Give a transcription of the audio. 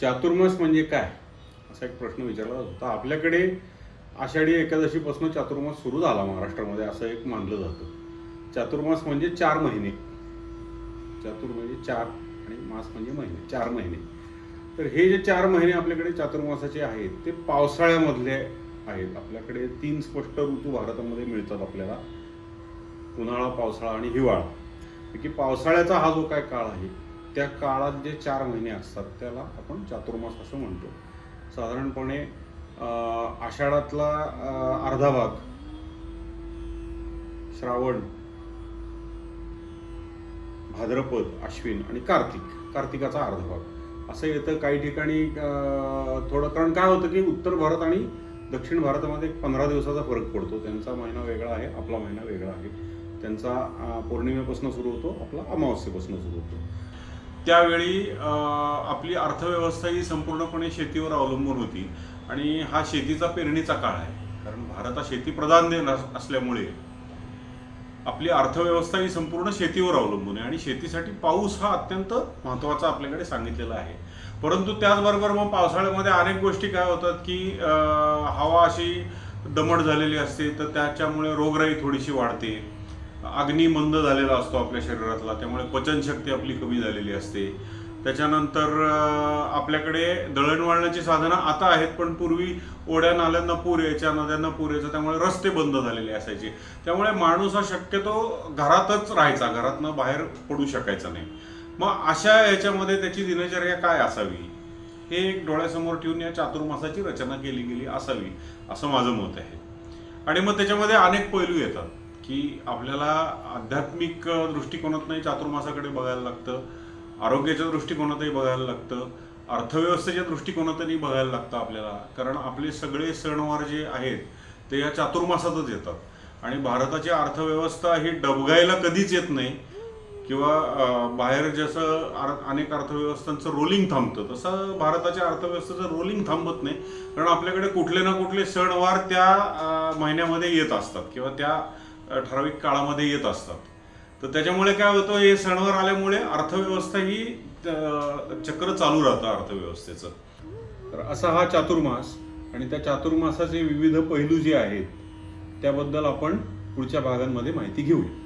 चातुर्मास म्हणजे काय असा एक प्रश्न विचारला जातो. तर आपल्याकडे आषाढी एकादशीपासून चातुर्मास सुरू झाला महाराष्ट्रामध्ये असं एक मानलं जातं. चातुर्मास म्हणजे 4 महिने. चातुर म्हणजे 4 आणि मास म्हणजे महिने, 4 महिने. तर हे जे 4 महिने आपल्याकडे चातुर्मासाचे आहेत ते पावसाळ्यामधले आहेत. आपल्याकडे 3 स्पष्ट ऋतू भारतामध्ये मिळतात आपल्याला: उन्हाळा, पावसाळा आणि हिवाळा. की पावसाळ्याचा हा जो काय काळ आहे त्या काळात जे 4 महिने असतात त्याला आपण चातुर्मास असं म्हणतो. साधारणपणे आषाढातला अर्धा भाग, श्रावण, भाद्रपद, अश्विन आणि कार्तिकाचा अर्धा भाग असं येतं. काही ठिकाणी थोडं, कारण काय होतं की उत्तर भारत आणि दक्षिण भारतामध्ये 15 दिवसाचा फरक पडतो. त्यांचा महिना वेगळा आहे, आपला महिना वेगळा आहे. त्यांचा पौर्णिमेपासून सुरू होतो, आपला अमावस्येपासून सुरू होतो. त्यावेळी आपली अर्थव्यवस्था ही संपूर्णपणे शेतीवर अवलंबून होती आणि हा शेतीचा पेरणीचा काळ आहे. कारण भारत हा शेतीप्रधान देश असल्यामुळे आपली अर्थव्यवस्था ही संपूर्ण शेतीवर अवलंबून आहे आणि शेतीसाठी पाऊस हा अत्यंत महत्त्वाचा आपल्याकडे सांगितलेला आहे. परंतु त्याचबरोबर मग पावसाळ्यामध्ये अनेक गोष्टी काय होतात की हवा अशी दमट झालेली असते, तर त्याच्यामुळे रोगराई थोडीशी वाढते. अग्नी मंद झालेला असतो आपल्या शरीरातला, त्यामुळे पचनशक्ती आपली कमी झालेली असते. त्याच्यानंतर आपल्याकडे दळणवळणाची साधनं आता आहेत, पण पूर्वी ओढ्या नाल्यांना पूर यायच्या, नद्यांना पूर यायचा, त्यामुळे रस्ते बंद झालेले असायचे. त्यामुळे माणूस हा शक्यतो घरातच राहायचा, घरातनं बाहेर पडू शकायचा नाही. मग अशा याच्यामध्ये त्याची दिनचर्या काय असावी हे एक डोळ्यासमोर ठेवून या चातुर्मासाची रचना केली गेली असावी असं माझं मत आहे. आणि मग त्याच्यामध्ये अनेक पैलू येतात की आपल्याला आध्यात्मिक दृष्टिकोनातूनही चातुर्मासाकडे बघायला लागतं, आरोग्याच्या दृष्टिकोनातही बघायला लागतं, अर्थव्यवस्थेच्या दृष्टिकोनातही बघायला लागतं आपल्याला. कारण आपले सगळे सणवार जे आहेत ते या चातुर्मासातच येतात आणि भारताची अर्थव्यवस्था ही डबघायला कधीच येत नाही किंवा बाहेर जसं अनेक अर्थव्यवस्थांचं रोलिंग थांबतं तसं भारताच्या अर्थव्यवस्थेचं रोलिंग थांबत नाही. कारण आपल्याकडे कुठले ना कुठले सणवार त्या महिन्यामध्ये येत असतात किंवा त्या ठराविक काळामध्ये येत असतात. तर त्याच्यामुळे काय होतं, हे सणवार आल्यामुळे अर्थव्यवस्था ही चक्र चालू राहतं अर्थव्यवस्थेचं. तर असा हा चातुर्मास आणि त्या चातुर्मासाचे विविध पैलू जे आहेत त्याबद्दल आपण पुढच्या भागांमध्ये माहिती घेऊया.